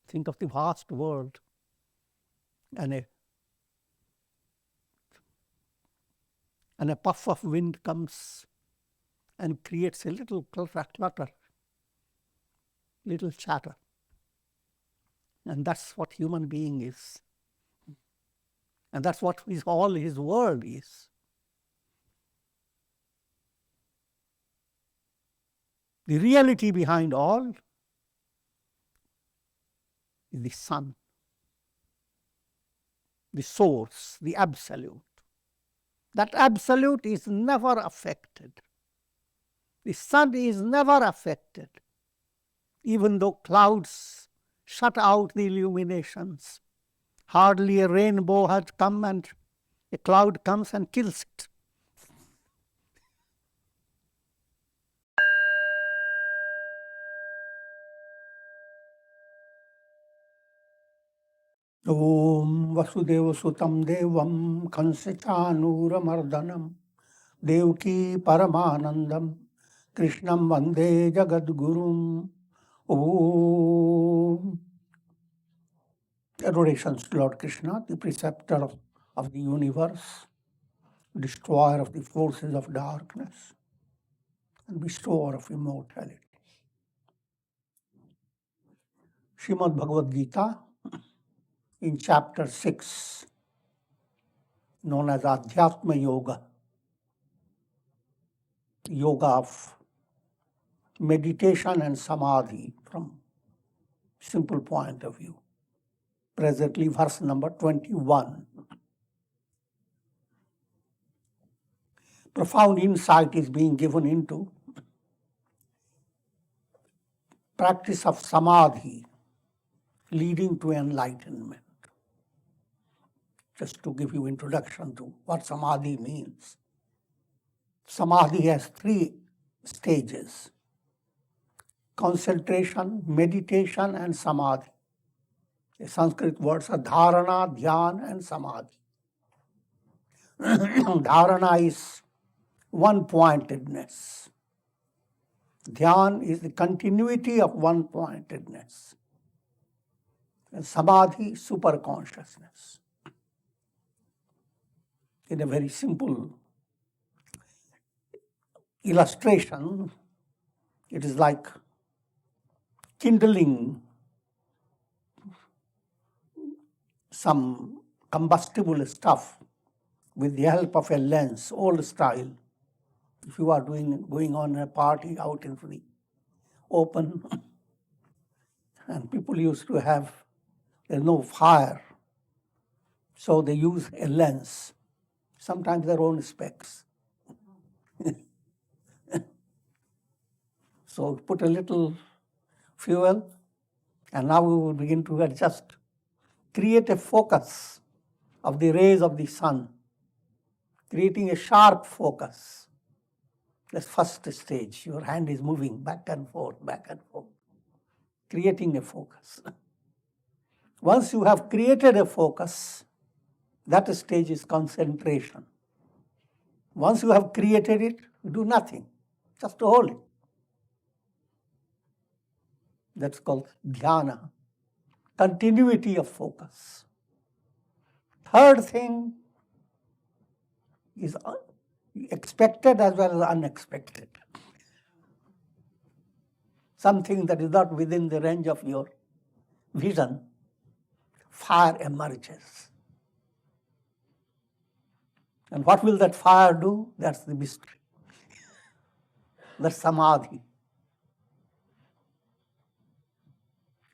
Think of the vast world, and a puff of wind comes and creates a little clutter, little chatter. And that's what human being is. And that's what all his world is. The reality behind all is the sun, the source, the absolute. That absolute is never affected. The sun is never affected. Even though clouds shut out the illuminations, hardly a rainbow has come and a cloud comes and kills it. Om Vasudeva-sutaṃ Devaṃ Kansichanūramardanam Devaki Paramanandam Krishnam Vande Jagadgurum. Om. Adorations to Lord Krishna, the preceptor of the universe, destroyer of the forces of darkness, and bestower of immortality. Srimad Bhagavad Gita, in chapter 6, known as Adhyatma Yoga, yoga of meditation and Samadhi from simple point of view. Presently, verse number 21. Profound insight is being given into practice of Samadhi leading to enlightenment. Just to give you introduction to what Samadhi means. Samadhi has 3 stages: concentration, meditation, and Samadhi. The Sanskrit words are Dharana, Dhyana, and Samadhi. Dharana is one-pointedness. Dhyana is the continuity of one-pointedness. And Samadhi, super-consciousness. In a very simple illustration, it is like kindling some combustible stuff with the help of a lens, old style. If you are going on a party out into the open, and people used to have, there's no fire, so they use a lens, sometimes their own specs. So put a little fuel, and now we will begin to adjust, create a focus of the rays of the sun, creating a sharp focus. That's first stage. Your hand is moving back and forth, creating a focus. Once you have created a focus, that stage is concentration. Once you have created it, you do nothing, just hold it. That's called Dhyana, continuity of focus. Third thing is expected as well as unexpected. Something that is not within the range of your vision, fire emerges. And what will that fire do? That's the mystery. That's Samadhi.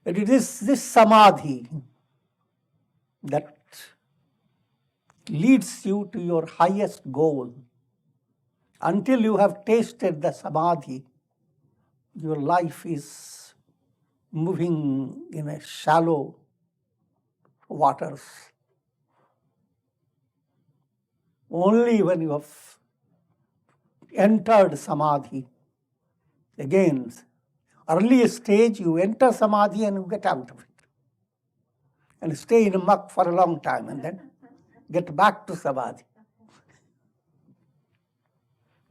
But it is this Samadhi that leads you to your highest goal. Until you have tasted the Samadhi, your life is moving in a shallow waters. Only when you have entered Samadhi, again, early stage, you enter Samadhi and you get out of it. And stay in a muck for a long time and then get back to Samadhi.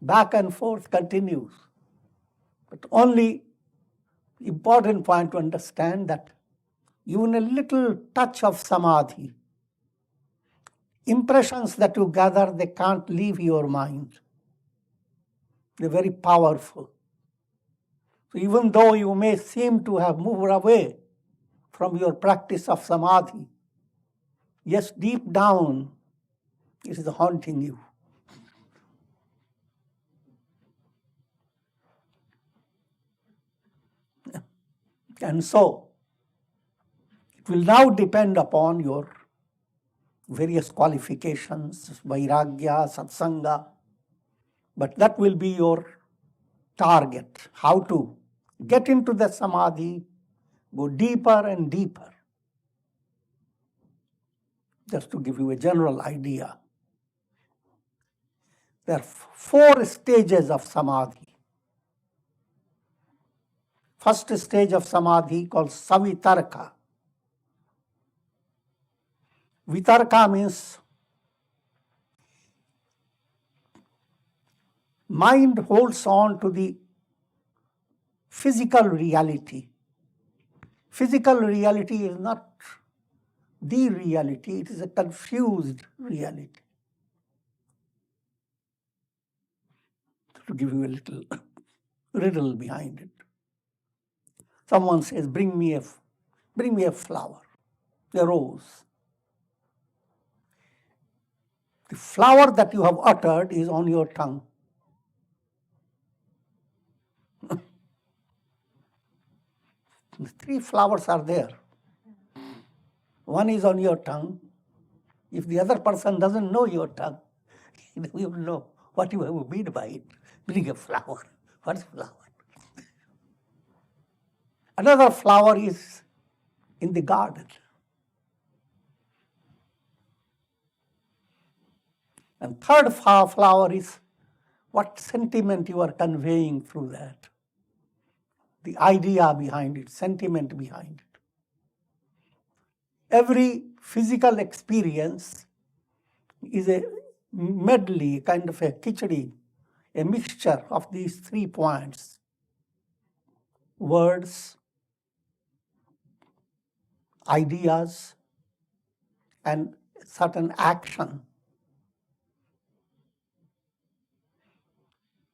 Back and forth continues. But only important point to understand that even a little touch of samadhi, impressions that you gather, they can't leave your mind. They're very powerful. So even though you may seem to have moved away from your practice of samadhi, yes, deep down, it is haunting you. And so, it will now depend upon your various qualifications, vairagya, satsanga, but that will be your target, how to get into the samadhi, go deeper and deeper. Just to give you a general idea, there are 4 stages of samadhi. First stage of samadhi called Savitarka. Vitarka means mind holds on to the physical reality. Physical reality is not the reality, it is a confused reality. To give you a little riddle behind it. Someone says, bring me a flower, a rose. The flower that you have uttered is on your tongue. The 3 flowers are there. One is on your tongue. If the other person doesn't know your tongue, he will know what you have mean by it. Bring a flower. What is flower? Another flower is in the garden. And third flower is what sentiment you are conveying through that. The idea behind it, sentiment behind it. Every physical experience is a medley, kind of a khichdi, a mixture of these 3 points. Words, ideas, and certain action.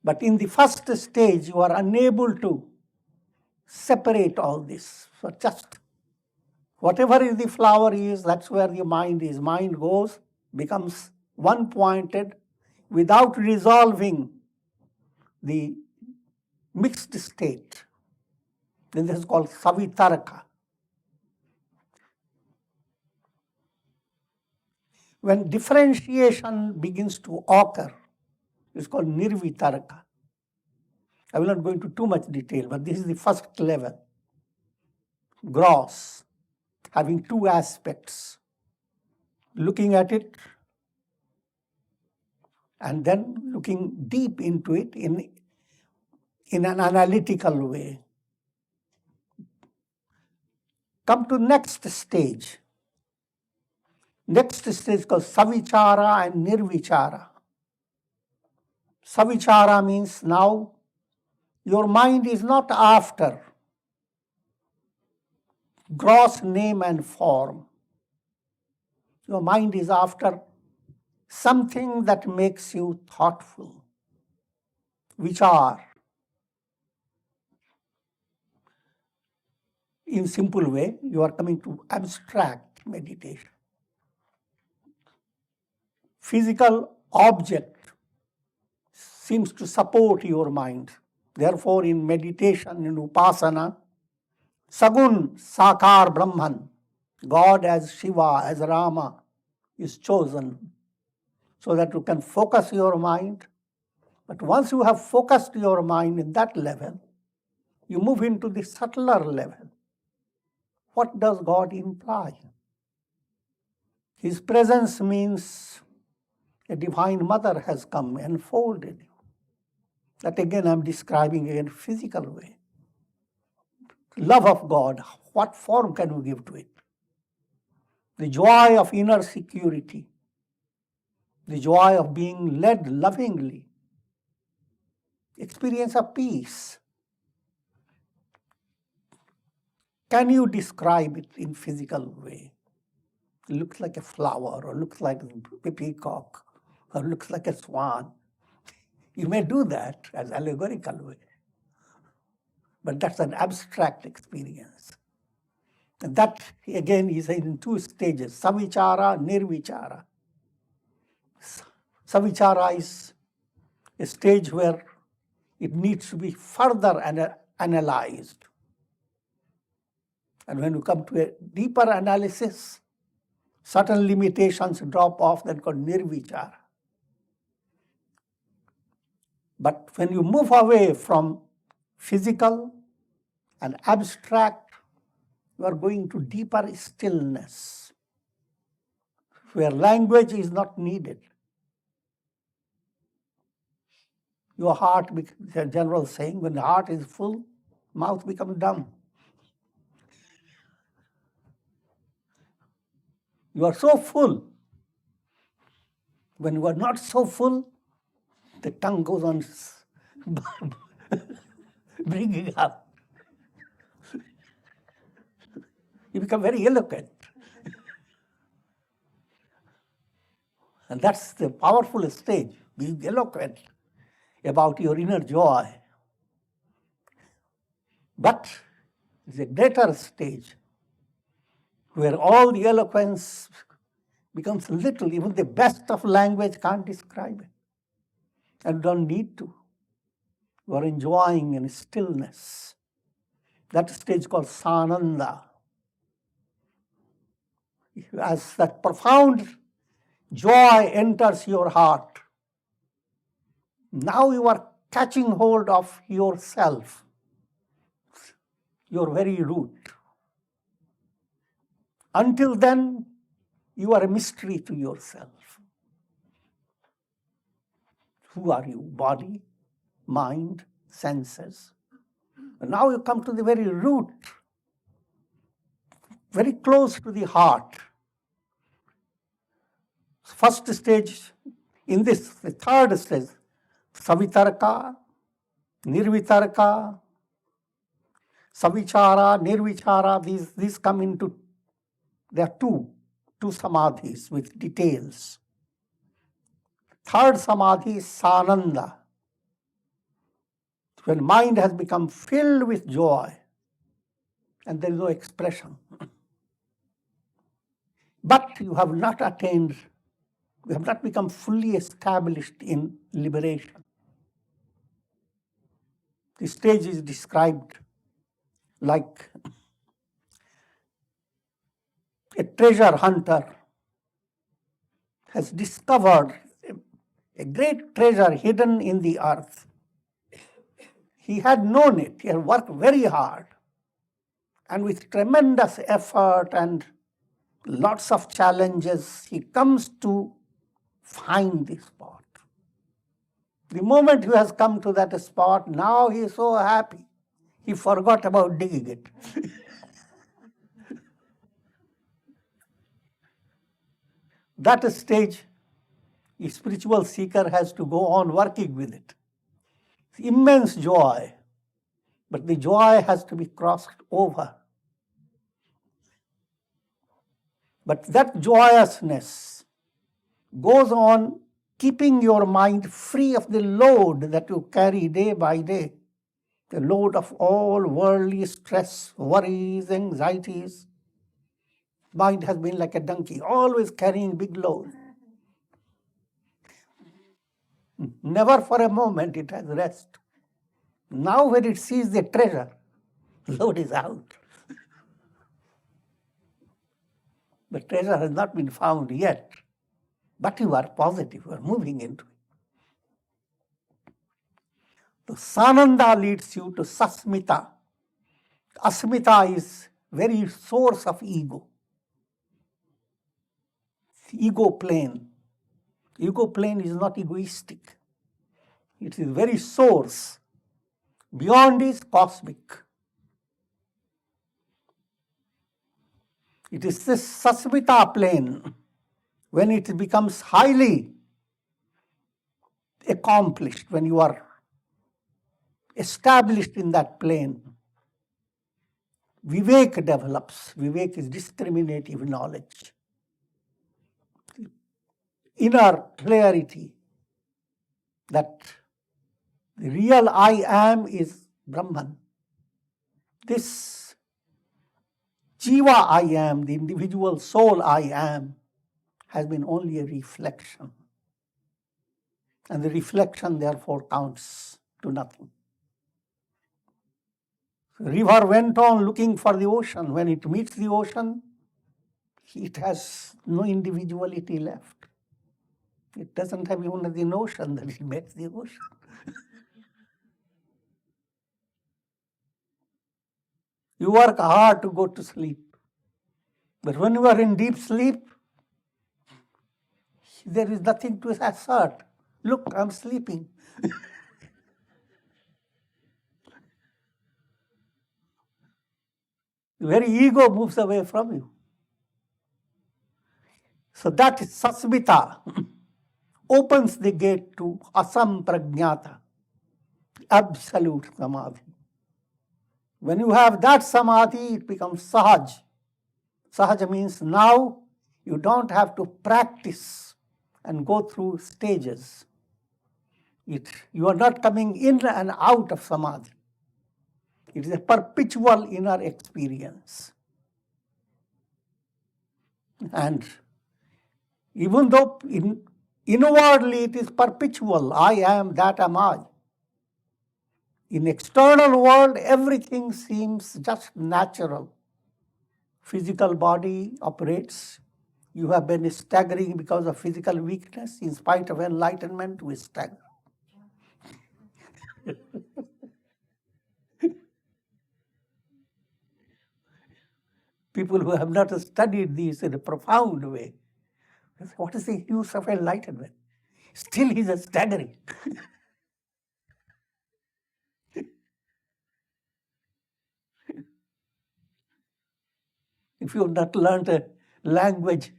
But in the first stage, you are unable to separate all this. So just whatever is the flower is, that's where the mind is. Mind goes, becomes one-pointed without resolving the mixed state. Then this is called Savitarka. When differentiation begins to occur, it's called Nirvitarka. I will not go into too much detail, but this is the first level. Gross, having 2 aspects. Looking at it and then looking deep into it in an analytical way. Come to next stage. Next stage is called Savichara and Nirvichara. Savichara means now your mind is not after gross name and form. Your mind is after something that makes you thoughtful. Vichar. In simple way, you are coming to abstract meditation. Physical object seems to support your mind. Therefore, in meditation, in upasana, Sagun Sakar Brahman, God as Shiva, as Rama, is chosen so that you can focus your mind. But once you have focused your mind in that level, you move into the subtler level. What does God imply? His presence means a divine mother has come and folded you. That again I'm describing in a physical way. Love of God, what form can we give to it? The joy of inner security, the joy of being led lovingly, experience of peace. can you describe it in physical way? It looks like a flower, or looks like a peacock, or looks like a swan. You may do that as allegorical way, but that's an abstract experience. And that, again, is in two stages, savichara, nirvichara. Savichara is a stage where it needs to be further analyzed. And when you come to a deeper analysis, certain limitations drop off, that called nirvichara. But when you move away from physical and abstract, you are going to deeper stillness, where language is not needed. Your heart, the general saying, when the heart is full, mouth becomes dumb. You are so full. When you are not so full, the tongue goes on bringing up. You become very eloquent. And that's the powerful stage, being eloquent about your inner joy. But it's a greater stage where all the eloquence becomes little. Even the best of language can't describe it. And don't need to. You are enjoying in stillness. That stage called sananda. As that profound joy enters your heart, now you are catching hold of yourself, your very root. Until then, you are a mystery to yourself. Who are you? Body, mind, senses. And now you come to the very root, very close to the heart. First stage in this, the third stage, Savitarka, Nirvitarka, Savichara, Nirvichara, these come into, there are two samadhis with details. Third samadhi is sananda, when mind has become filled with joy and there is no expression. But you have not attained, you have not become fully established in liberation. The stage is described like a treasure hunter has discovered a great treasure hidden in the earth. He had known it, he had worked very hard, and with tremendous effort and lots of challenges, he comes to find the spot. The moment he has come to that spot, now he is so happy, he forgot about digging it. That stage, a spiritual seeker has to go on working with it. It's immense joy, but the joy has to be crossed over. But that joyousness goes on keeping your mind free of the load that you carry day by day, the load of all worldly stress, worries, anxieties. Mind has been like a donkey, always carrying big load. Never for a moment it has rest. Now when it sees the treasure, load is out. The treasure has not been found yet, but you are positive, you are moving into it. The sananda leads you to sasmita. Asmita is very source of ego. Ego plane. Ego plane is not egoistic. It is very source. Beyond is cosmic. It is this Sasmita plane, when it becomes highly accomplished, when you are established in that plane, Vivek develops. Vivek is discriminative knowledge. Inner clarity that the real I am is Brahman. This Jiva I am, the individual soul I am, has been only a reflection. And the reflection therefore counts to nothing. The river went on looking for the ocean. When it meets the ocean, it has no individuality left. It doesn't have even the notion that it met the ocean. You work hard to go to sleep. But when you are in deep sleep, there is nothing to assert. Look, I'm sleeping. The very ego moves away from you. So that is Sasmita, opens the gate to asamprajnata, absolute Samadhi. When you have that Samadhi, it becomes Sahaj. Sahaj means now you don't have to practice and go through stages. You are not coming in and out of Samadhi. It is a perpetual inner experience. And even though inwardly it is perpetual, I am, that am I. In external world, everything seems just natural. Physical body operates. You have been staggering because of physical weakness. In spite of enlightenment, we stagger. People who have not studied these in a profound way, what is the use of enlightenment? Still he is staggering. If you have not learned a language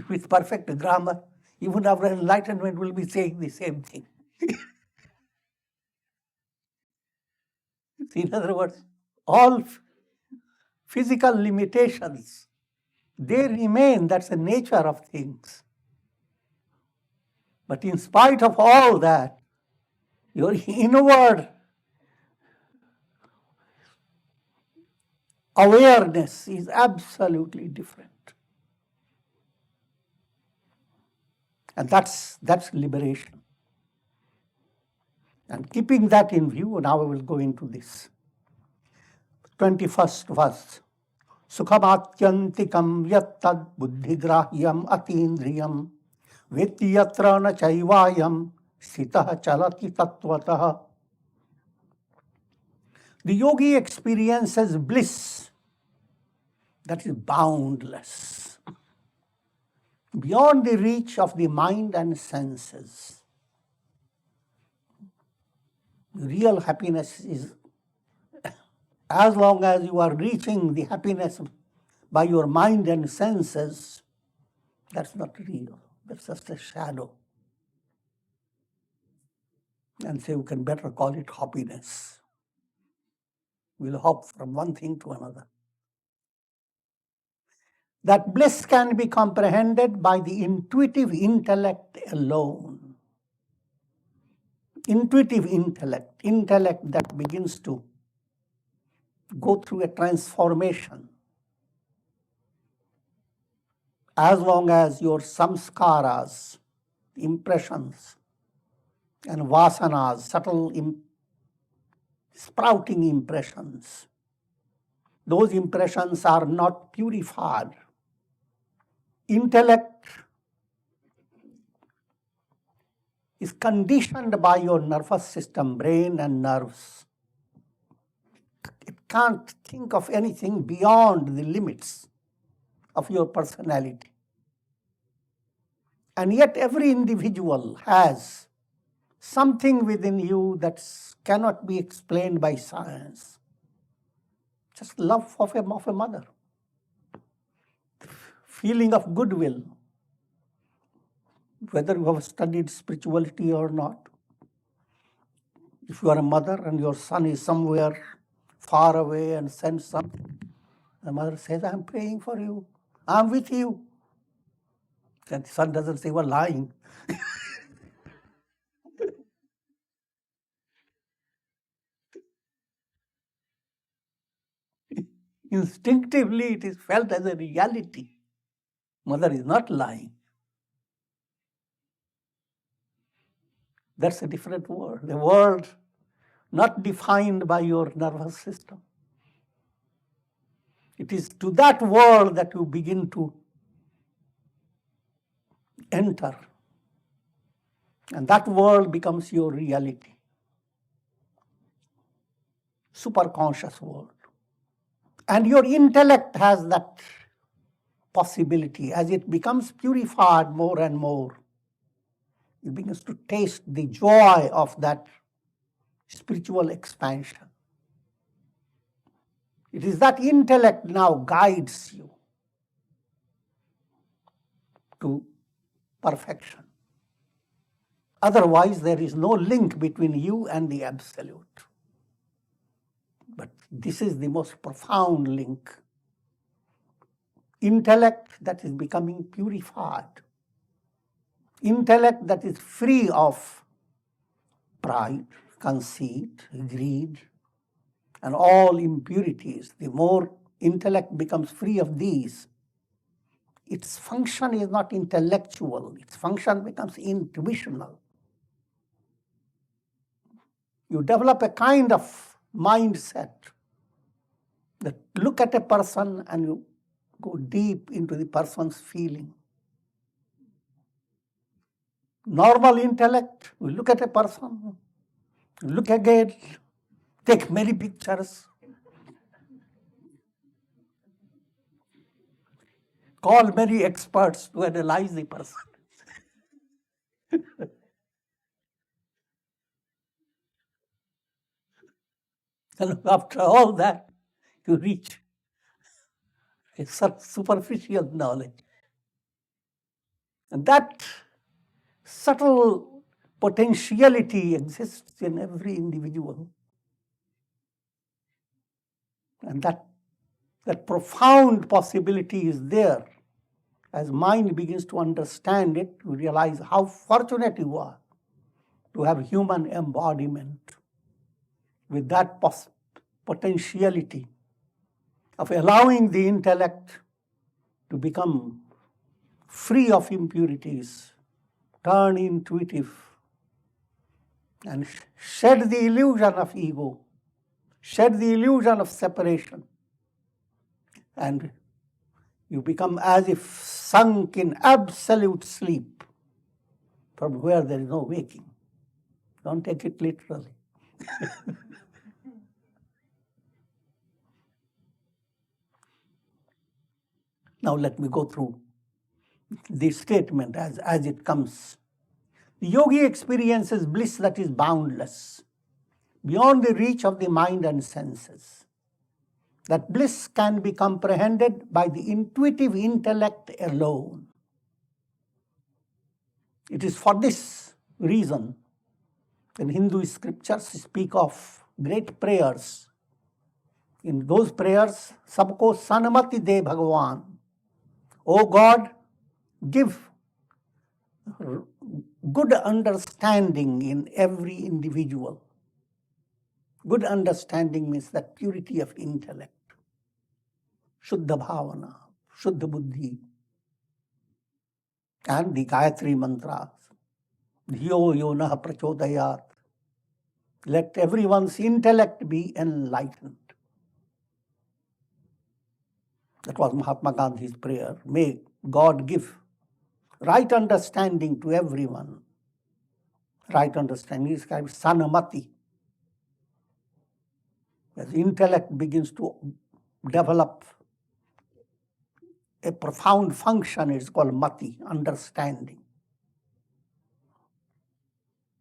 with perfect grammar, even our enlightenment will be saying the same thing. In other words, all physical limitations, they remain. That's the nature of things. But in spite of all that, your inward awareness is absolutely different. And that's liberation. And keeping that in view, now I will go into this. 21st verse. Sukha Atyantikam yattad buddhigrahyam atindriyam vityatra na chaivayam sitah chalati tattvataha. The yogi experiences bliss that is boundless, beyond the reach of the mind and senses. Real happiness is, as long as you are reaching the happiness by your mind and senses, that's not real. That's just a shadow. And so you can better call it happiness. We'll hop from one thing to another. That bliss can be comprehended by the intuitive intellect alone. Intuitive intellect that begins to go through a transformation. As long as your samskaras, impressions, and vasanas, subtle sprouting impressions, those impressions are not purified. Intellect is conditioned by your nervous system, brain and nerves. It can't think of anything beyond the limits of your personality. And yet every individual has something within you that cannot be explained by science. Just love of a mother. Feeling of goodwill, whether you have studied spirituality or not. If you are a mother and your son is somewhere far away and sends something, The mother says, I'm praying for you. I'm with you. And the son doesn't say, we're lying. Instinctively, it is felt as a reality. Mother is not lying. That's a different world. A world not defined by your nervous system. It is to that world that you begin to enter. And that world becomes your reality. Superconscious world. And your intellect has that possibility. As it becomes purified more and more, it begins to taste the joy of that spiritual expansion. It is that intellect now guides you to perfection. Otherwise, there is no link between you and the Absolute. But this is the most profound link. Intellect that is becoming purified. Intellect that is free of pride, conceit, greed, and all impurities. The more intellect becomes free of these, its function is not intellectual. Its function becomes intuitional. You develop a kind of mindset that look at a person and you go deep into the person's feeling. Normal intellect, you look at a person, look again, take many pictures, call many experts to analyze the person. And after all that, you reach a superficial knowledge. And that subtle potentiality exists in every individual. And that profound possibility is there. As mind begins to understand it, you realize how fortunate you are to have human embodiment with that potentiality of allowing the intellect to become free of impurities, turn intuitive, and shed the illusion of ego, shed the illusion of separation, and you become as if sunk in absolute sleep from where there is no waking. Don't take it literally. Now let me go through the statement as it comes. The yogi experiences bliss that is boundless, beyond the reach of the mind and senses. That bliss can be comprehended by the intuitive intellect alone. It is for this reason that Hindu scriptures speak of great prayers. In those prayers, sabko sanmati de Bhagavan. O God, give good understanding in every individual. Good understanding means that purity of intellect. Shuddha bhavana, Shuddha buddhi. And the Gayatri mantras. Dhyo yonah prachodayat. Let everyone's intellect be enlightened. That was Mahatma Gandhi's prayer. May God give right understanding to everyone. Right understanding is kind of sanamati. As intellect begins to develop a profound function, it's called mati, understanding.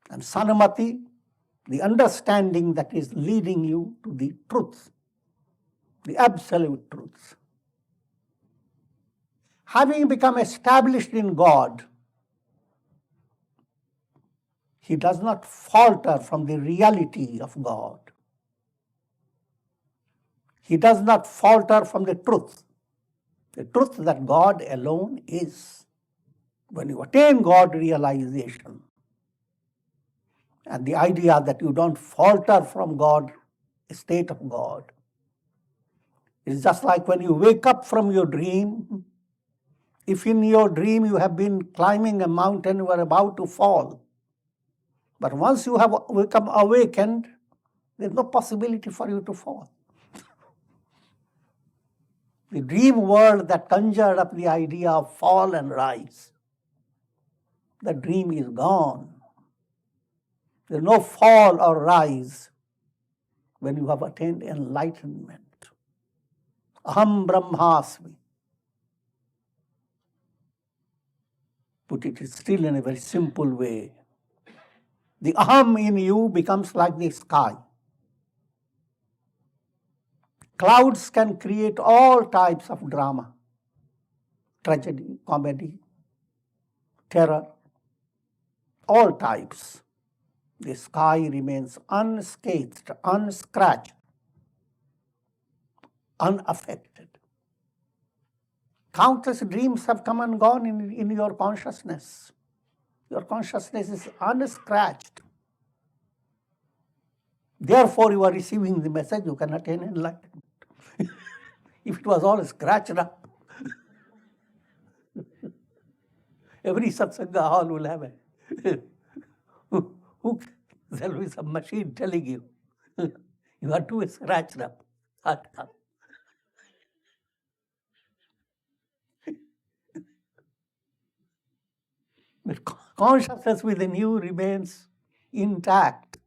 And sanamati, the understanding that is leading you to the truth, the absolute truth. Having become established in God, he does not falter from the reality of God. He does not falter from the truth that God alone is. When you attain God realization, and the idea that you don't falter from God, state of God, it's just like when you wake up from your dream. If in your dream you have been climbing a mountain, you are about to fall. But once you have become awakened, there's no possibility for you to fall. The dream world that conjured up the idea of fall and rise, the dream is gone. There's no fall or rise when you have attained enlightenment. Aham Brahmasmi. Put it still in a very simple way. The aham in you becomes like the sky. Clouds can create all types of drama, tragedy, comedy, terror, all types. The sky remains unscathed, unscratched, unaffected. Countless dreams have come and gone in your consciousness. Your consciousness is unscratched. Therefore, you are receiving the message, you can attain enlightenment. If it was all scratched up, every satsanga hall will have it. There will be some machine telling you, you are too scratched up. But consciousness within you remains intact,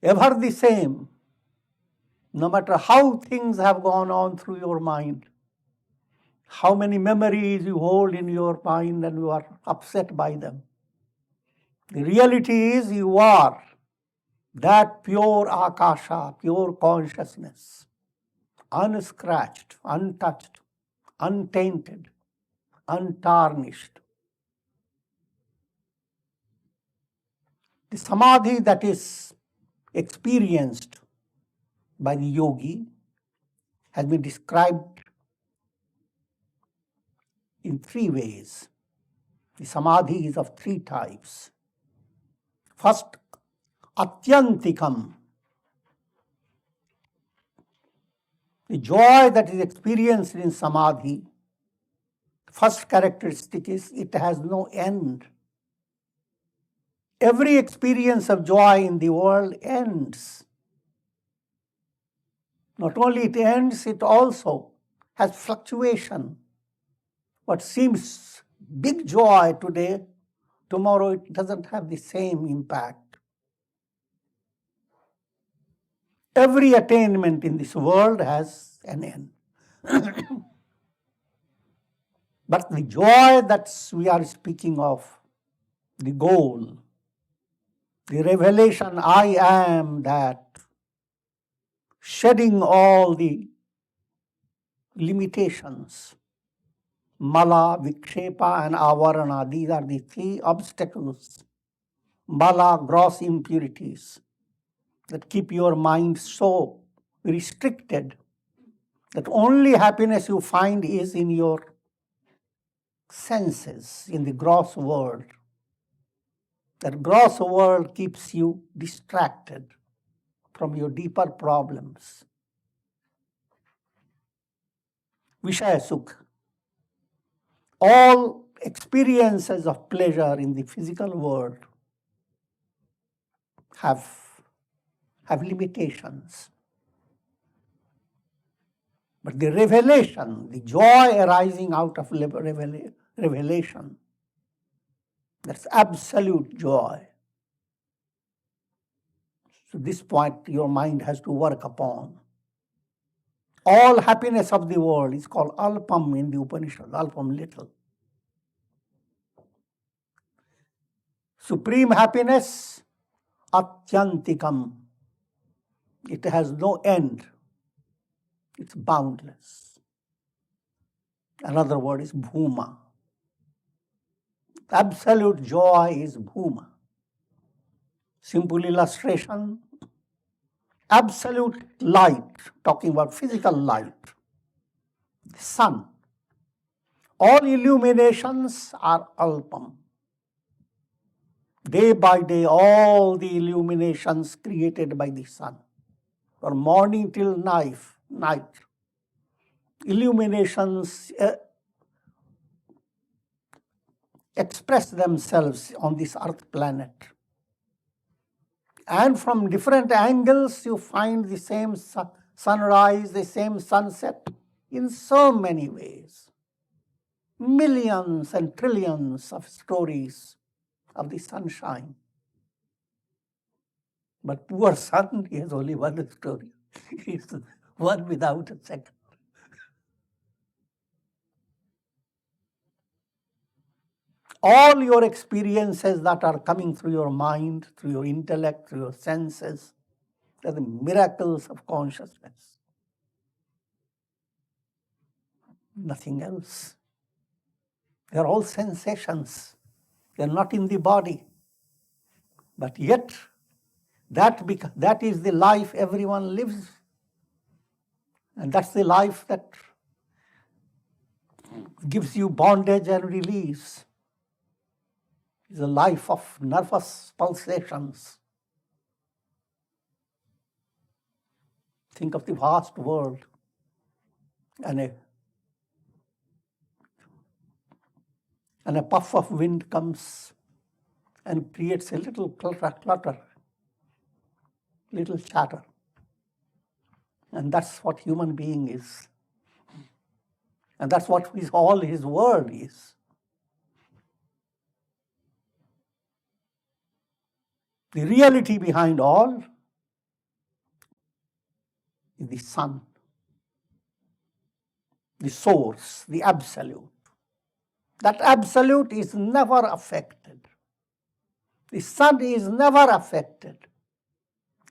ever the same, no matter how things have gone on through your mind, how many memories you hold in your mind and you are upset by them. The reality is you are that pure akasha, pure consciousness, unscratched, untouched, untainted, untarnished. The samadhi that is experienced by the yogi has been described in three ways. The samadhi is of three types. First, Atyantikam. The joy that is experienced in samadhi, first characteristic is it has no end. Every experience of joy in the world ends. Not only it ends, it also has fluctuation. What seems big joy today, tomorrow it doesn't have the same impact. Every attainment in this world has an end. But the joy that we are speaking of, the goal, the revelation, I am that, shedding all the limitations, mala, vikshepa, and avarana, these are the three obstacles. Mala, gross impurities, that keep your mind so restricted that only happiness you find is in your senses, in the gross world. That gross world keeps you distracted from your deeper problems. Vishaya Sukha. All experiences of pleasure in the physical world have limitations. But the revelation, the joy arising out of revelation, that's absolute joy. So this point your mind has to work upon. All happiness of the world is called Alpam in the Upanishads, Alpam little. Supreme happiness, Atyantikam. It has no end. It's boundless. Another word is Bhuma. Absolute joy is Bhuma. Simple illustration. absolute light, talking about physical light, the sun. All illuminations are Alpam. Day by day, all the illuminations created by the sun, from morning till night, illuminations express themselves on this earth planet. And from different angles, you find the same sunrise, the same sunset in so many ways. Millions and trillions of stories of the sunshine. But poor sun, he has only one story. He's one without a second. All your experiences that are coming through your mind, through your intellect, through your senses, they're the miracles of consciousness. Nothing else. They're all sensations. They're not in the body. But yet, that is the life everyone lives. And that's the life that gives you bondage and release. It's a life of nervous pulsations. Think of the vast world, and a puff of wind comes and creates a little clutter, little chatter. And that's what human being is. And that's what all his world is. The reality behind all is the sun, the source, the absolute. That absolute is never affected. The sun is never affected,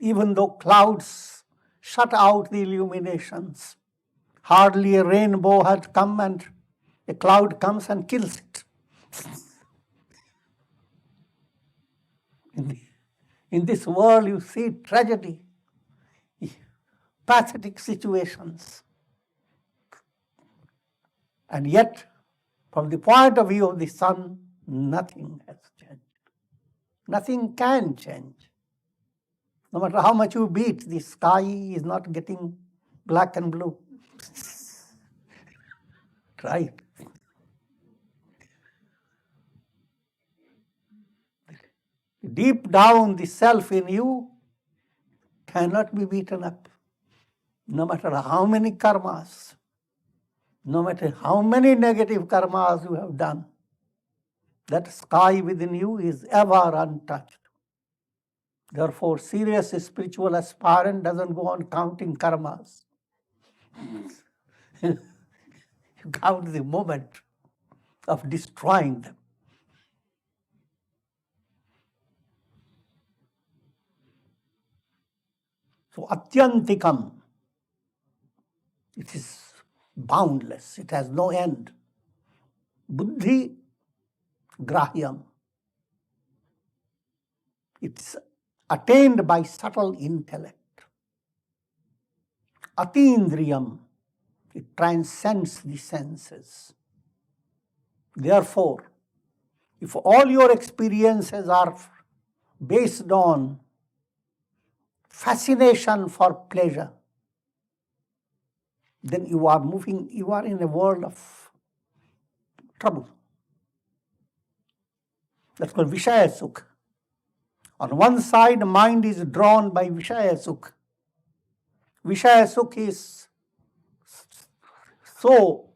even though clouds shut out the illuminations. Hardly a rainbow had come and a cloud comes and kills it. In this world you see tragedy, pathetic situations. And yet, from the point of view of the sun, nothing has changed. Nothing can change. No matter how much you beat, the sky is not getting black and blue. Right? Deep down, the self in you cannot be beaten up. No matter how many karmas, no matter how many negative karmas you have done, that sky within you is ever untouched. Therefore, serious spiritual aspirant doesn't go on counting karmas. You count the moment of destroying them. So, Atyantikam, it is boundless, it has no end. Buddhi grahyam, it's attained by subtle intellect. Atindriyam, it transcends the senses. Therefore, if all your experiences are based on fascination for pleasure, then you are in a world of trouble. That's called Vishaya Sukha. On one side, mind is drawn by Vishaya Sukha. Vishaya Sukha is so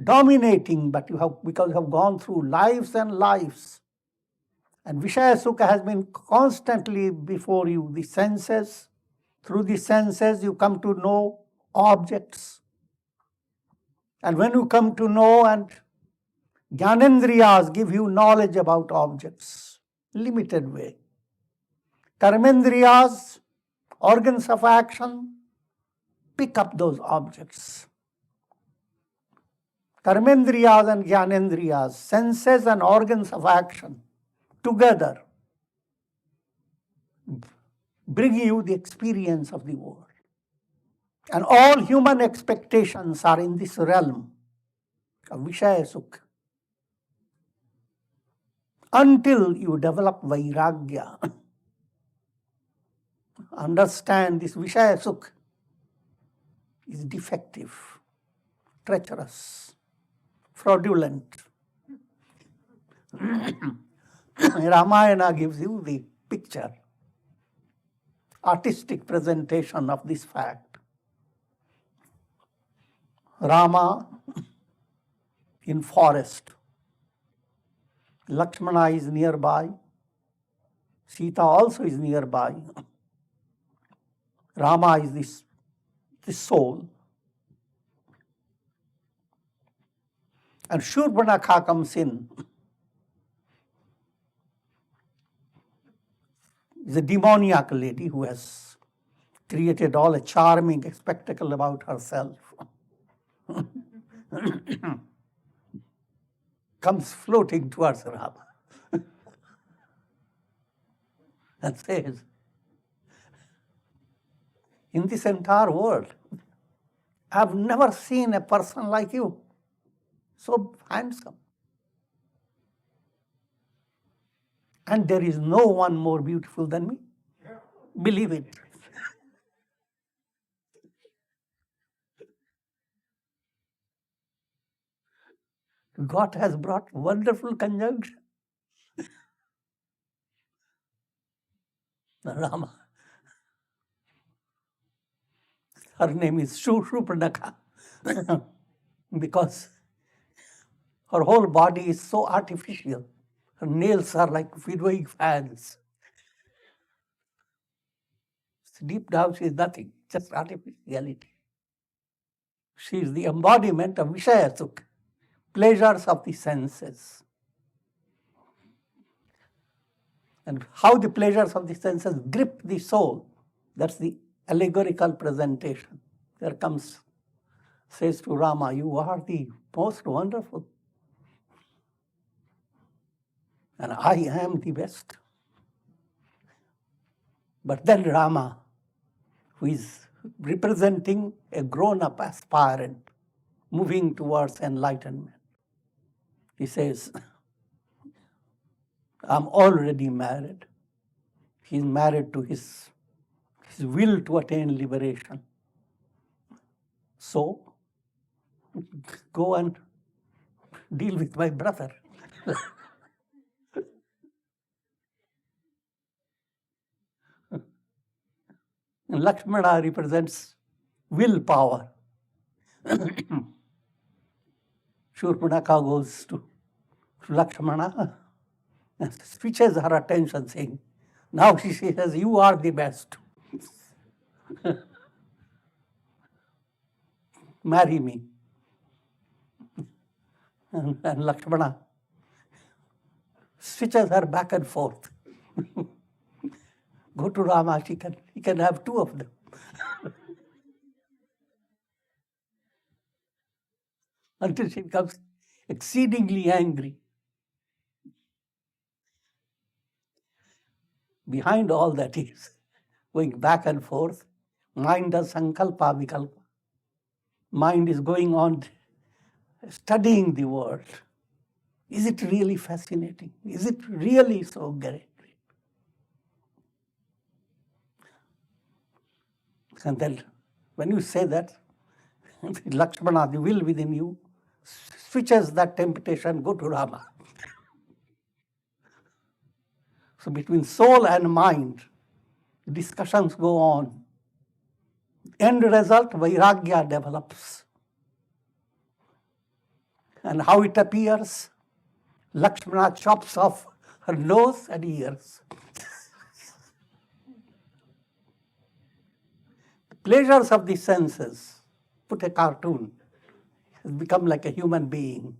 dominating, but because you have gone through lives and lives. And Vishaya Sukha has been constantly before you, the senses. Through the senses, you come to know objects. And when you come to know, and Jnanendriyas give you knowledge about objects, limited way. Karmendriyas, organs of action, pick up those objects. Karmendriyas and Jnanendriyas, senses and organs of action, together bring you the experience of the world. And all human expectations are in this realm of Vishaya Sukha. Until you develop Vairagya, understand this Vishaya Sukha is defective, treacherous, fraudulent. Ramayana gives you the picture, artistic presentation of this fact. Rama in forest, Lakshmana is nearby, Sita also is nearby. Rama is this soul. And Shurpanakha comes in. Is a demoniac lady who has created all a charming spectacle about herself. Comes floating towards Rama and says, in this entire world, I've never seen a person like you, so handsome. And there is no one more beautiful than me. Believe it. God has brought wonderful conjunction. Rama. Her name is Shurpanakha because her whole body is so artificial. Her nails are like winnowing fans. Deep down, she is nothing, just artificiality. She is the embodiment of Vishaya Sukha, pleasures of the senses. And how the pleasures of the senses grip the soul, that's the allegorical presentation. There comes, says to Rama, you are the most wonderful. And I am the best. But then Rama, who is representing a grown-up aspirant moving towards enlightenment, he says, I'm already married. He's married to his will to attain liberation. So, go and deal with my brother. And Lakshmana represents willpower. Shurpanakha goes to Lakshmana and switches her attention, saying, now she says, you are the best. Marry me. And Lakshmana switches her back and forth. Go to Rama, he can have two of them. Until she becomes exceedingly angry. Behind all that is going back and forth. Mind does sankalpa vikalpa. Mind is going on studying the world. Is it really fascinating? Is it really so great? And then when you say that, Lakshmana, the will within you, switches that temptation, go to Rama. So between soul and mind, discussions go on. End result, Vairagya develops. And how it appears, Lakshmana chops off her nose and ears. The pleasures of the senses, put a cartoon, has become like a human being.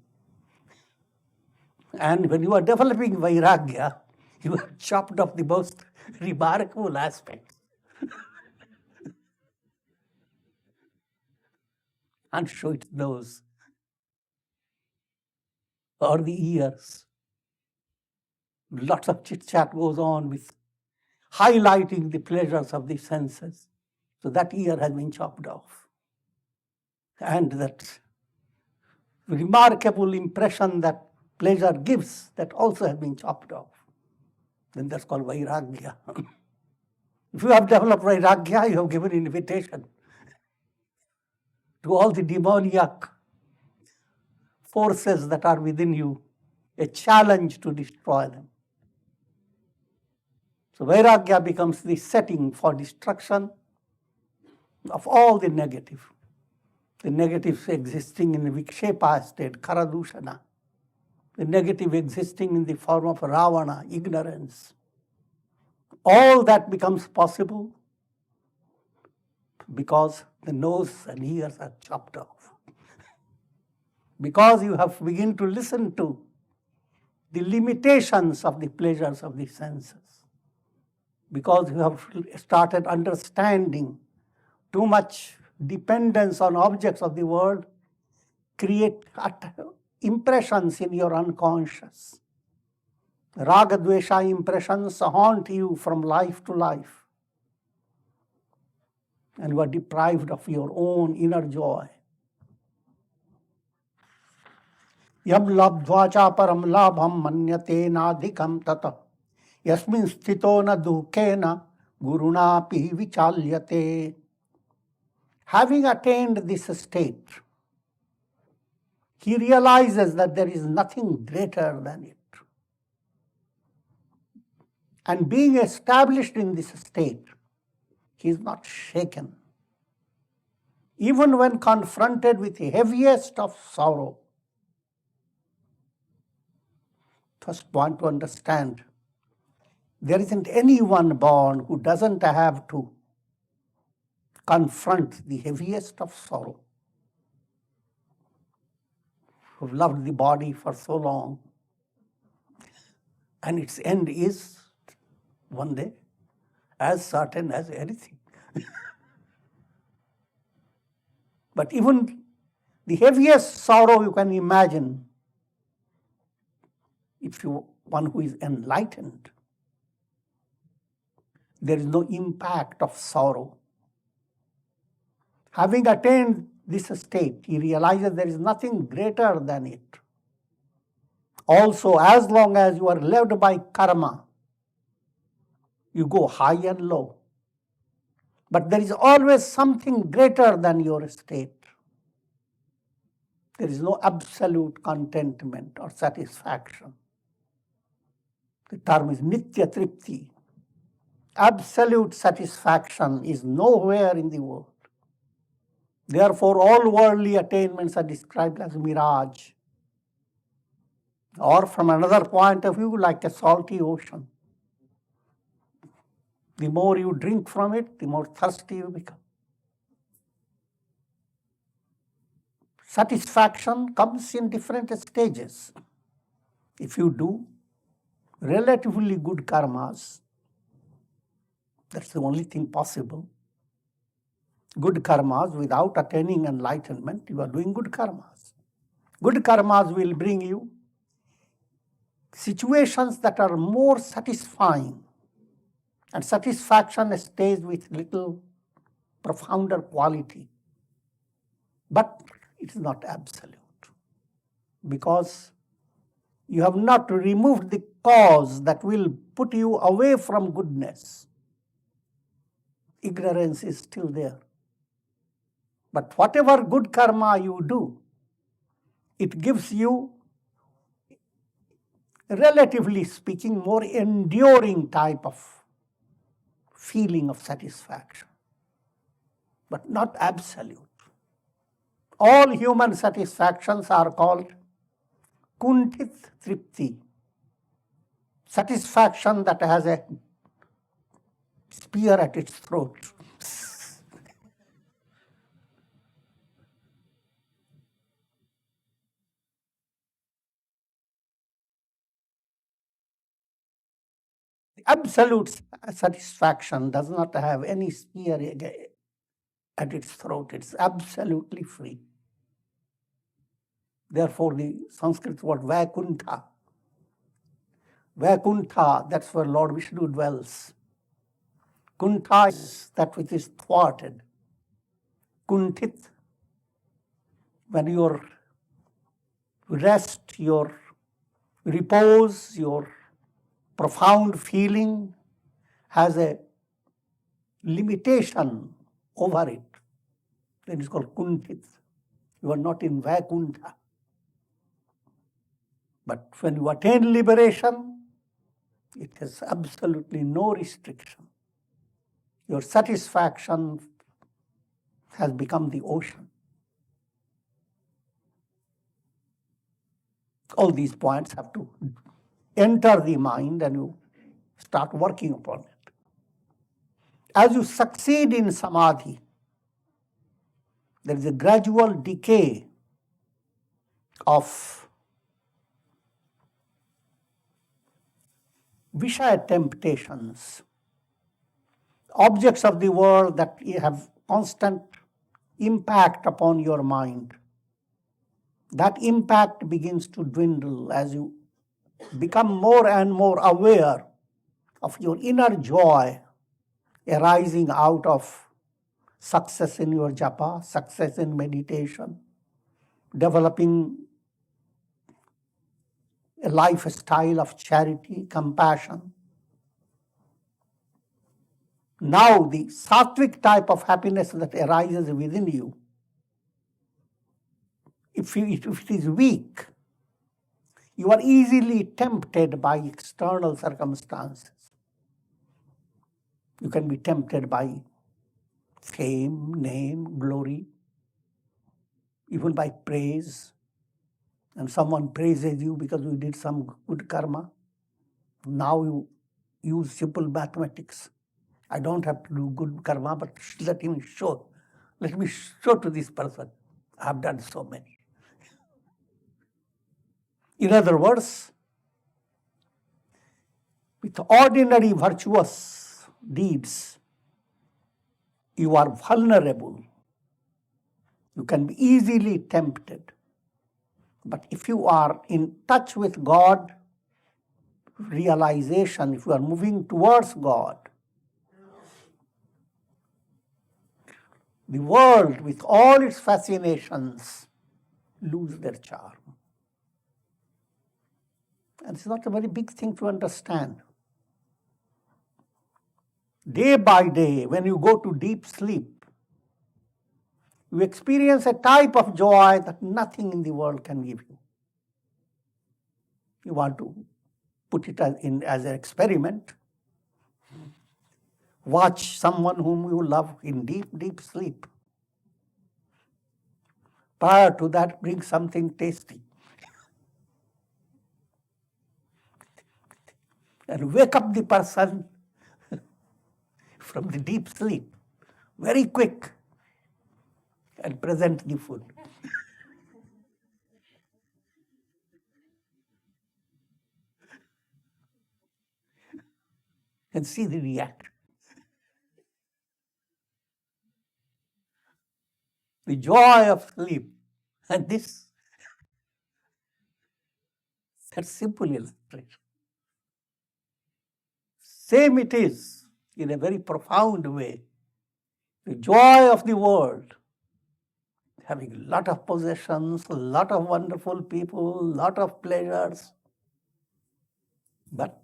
And when you are developing Vairagya, you have chopped off the most remarkable aspects. And show its nose or the ears. Lots of chit-chat goes on with highlighting the pleasures of the senses. So that ear has been chopped off. And that remarkable impression that pleasure gives, that also has been chopped off. Then that's called vairagya. If you have developed vairagya, you have given invitation to all the demoniac forces that are within you, a challenge to destroy them. So vairagya becomes the setting for destruction of all the negative. The negative existing in the vikshepa state, karadushana. The negative existing in the form of ravana, ignorance. All that becomes possible because the nose and ears are chopped off. Because you have begun to listen to the limitations of the pleasures of the senses. Because you have started understanding too much dependence on objects of the world create impressions in your unconscious. Raga dvesha impressions haunt you from life to life. And you are deprived of your own inner joy. Yam labdvacha param labham manyate nadhikam tata. Yasmin sthito na dukena guruna pi vichalyate. Having attained this state, he realizes that there is nothing greater than it. And being established in this state, he is not shaken. Even when confronted with the heaviest of sorrow, first want to understand, there isn't anyone born who doesn't have to confront the heaviest of sorrow, who've loved the body for so long, and its end is one day as certain as anything. But even the heaviest sorrow you can imagine, if you one who is enlightened, there is no impact of sorrow. Having attained this state, he realizes there is nothing greater than it. Also, as long as you are led by karma, you go high and low. But there is always something greater than your state. There is no absolute contentment or satisfaction. The term is nitya tripti. Absolute satisfaction is nowhere in the world. Therefore, all worldly attainments are described as mirage. Or from another point of view, like a salty ocean. The more you drink from it, the more thirsty you become. Satisfaction comes in different stages. If you do relatively good karmas, that's the only thing possible. Good karmas without attaining enlightenment, you are doing good karmas. Good karmas will bring you situations that are more satisfying. And satisfaction stays with little profounder quality. But it is not absolute. Because you have not removed the cause that will put you away from goodness. Ignorance is still there. But whatever good karma you do, it gives you, relatively speaking, more enduring type of feeling of satisfaction, but not absolute. All human satisfactions are called kuntit tripti, satisfaction that has a spear at its throat. Absolute satisfaction does not have any spear at its throat. It's absolutely free. Therefore, the Sanskrit word Vaikuntha. Vaikuntha, that's where Lord Vishnu dwells. Kuntha is that which is thwarted. Kuntit, when your rest, your repose, your profound feeling has a limitation over it, then it's called kuntit. You are not in Vaikuntha. But when you attain liberation, it has absolutely no restriction. Your satisfaction has become the ocean. All these points have to enter the mind and you start working upon it. As you succeed in Samadhi, there is a gradual decay of Vishaya temptations, objects of the world that have constant impact upon your mind. That impact begins to dwindle as you become more and more aware of your inner joy arising out of success in your japa, success in meditation, developing a lifestyle of charity, compassion. Now the sattvic type of happiness that arises within you, if it is weak, you are easily tempted by external circumstances. You can be tempted by fame, name, glory, even by praise. And someone praises you because you did some good karma. Now you use simple mathematics. I don't have to do good karma, but let me show to this person. I have done so many. In other words, with ordinary virtuous deeds, you are vulnerable. You can be easily tempted. But if you are in touch with God, realization, if you are moving towards God, the world with all its fascinations lose their charm. And it's not a very big thing to understand. Day by day, when you go to deep sleep, you experience a type of joy that nothing in the world can give you. You want to put it as an experiment. Watch someone whom you love in deep, deep sleep. Prior to that, bring something tasty. And wake up the person from the deep sleep, very quick, and present the food. And see the reaction. The joy of sleep. And this, that's simple illustration. Same it is in a very profound way. The joy of the world, having a lot of possessions, a lot of wonderful people, a lot of pleasures. But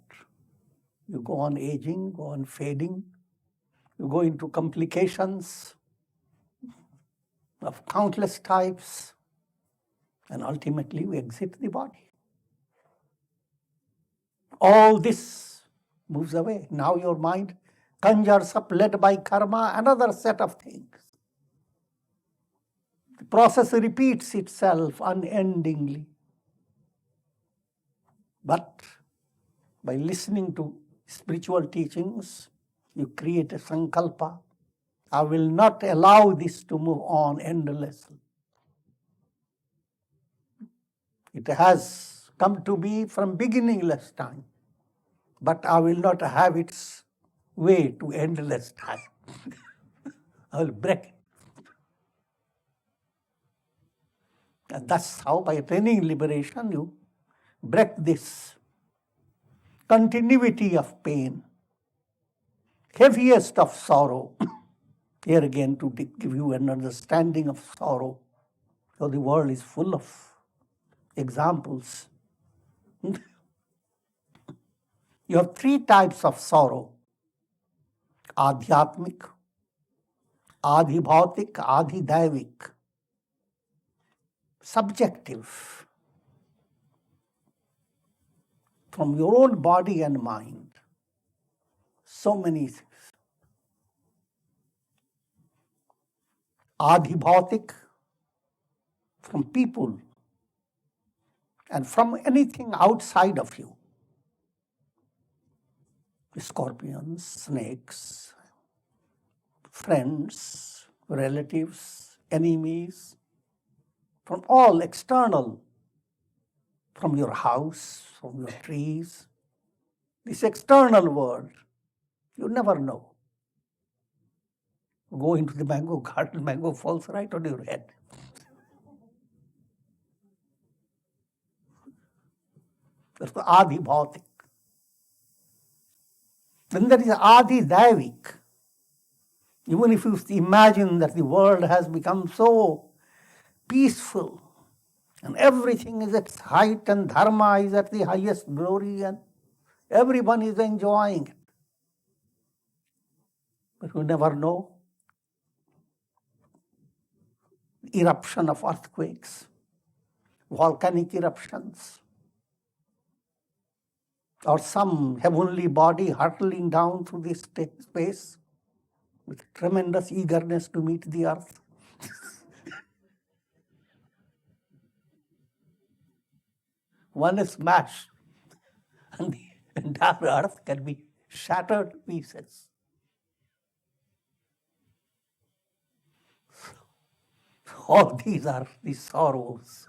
you go on aging, go on fading, you go into complications of countless types, and ultimately we exit the body. All this moves away. Now your mind conjures up, led by karma, another set of things. The process repeats itself unendingly. But by listening to spiritual teachings, you create a sankalpa. I will not allow this to move on endlessly. It has come to be from beginningless time, but I will not have its way to endless time. I will break it. And that's how, by attaining liberation, you break this continuity of pain. heaviest of sorrow. Here again to give you an understanding of sorrow. So the world is full of examples. You have three types of sorrow: Adhyatmic, Adhibhautik, Adhidaivik. Subjective, from your own body and mind. So many things. Adhibhautik, from people and from anything outside of you. Scorpions, snakes, friends, relatives, enemies, from all external, from your house, from your trees. This external world, you never know. Go into the mango garden, mango falls right on your head. That's the Adi Bhautik. Then there is Adi Daivik. Even if you imagine that the world has become so peaceful and everything is at height and Dharma is at the highest glory and everyone is enjoying it. But you never know. Eruption of earthquakes, volcanic eruptions, or some heavenly body hurtling down through this space with tremendous eagerness to meet the earth. One smash, and the entire earth can be shattered to pieces. All these are the sorrows.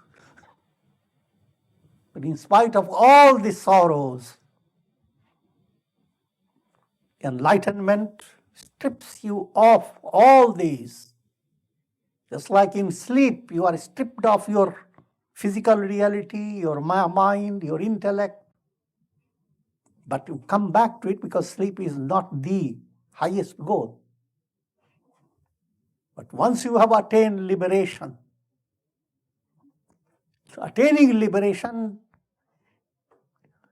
But in spite of all the sorrows, enlightenment strips you of all these. Just like in sleep, you are stripped of your physical reality, your mind, your intellect. But you come back to it because sleep is not the highest goal. But once you have attained liberation, so attaining liberation,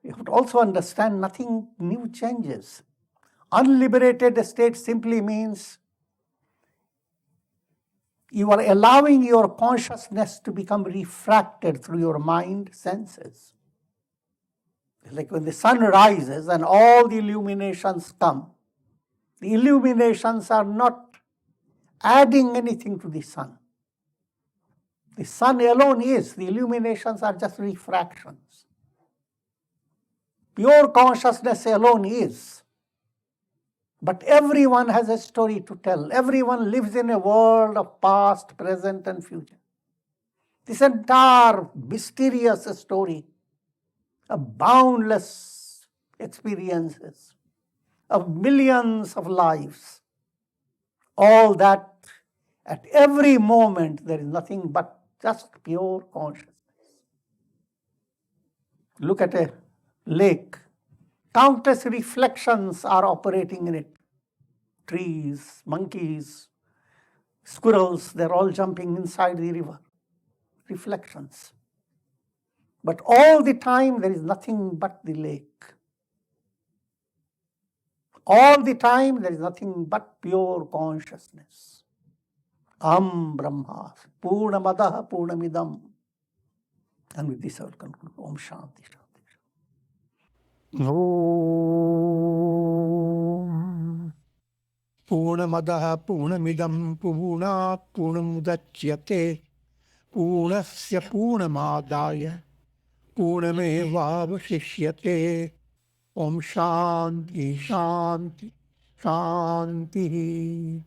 you have to also understand nothing new changes. Unliberated state simply means you are allowing your consciousness to become refracted through your mind senses. Like when the sun rises and all the illuminations come, the illuminations are not adding anything to the sun. The sun alone is, the illuminations are just refractions. Pure consciousness alone is. But everyone has a story to tell. Everyone lives in a world of past, present, and future. This entire mysterious story of boundless experiences, of millions of lives, all that at every moment there is nothing but just pure consciousness. Look at a lake. Countless reflections are operating in it. Trees, monkeys, squirrels, they're all jumping inside the river. Reflections. But all the time there is nothing but the lake. All the time there is nothing but pure consciousness. Brahma, Pūrṇamadaḥ, Pūrṇamidaṃ. And with this I will conclude. Om Shanti Shanti. Om Pūrṇamadaḥ Pūrṇamidaṃ Pūrṇāt Pūrṇamudachyate Pūrṇasya Pūrṇamadaya Pūrṇamevāvaṣiṣyate. Om Shanti Shanti Shanti.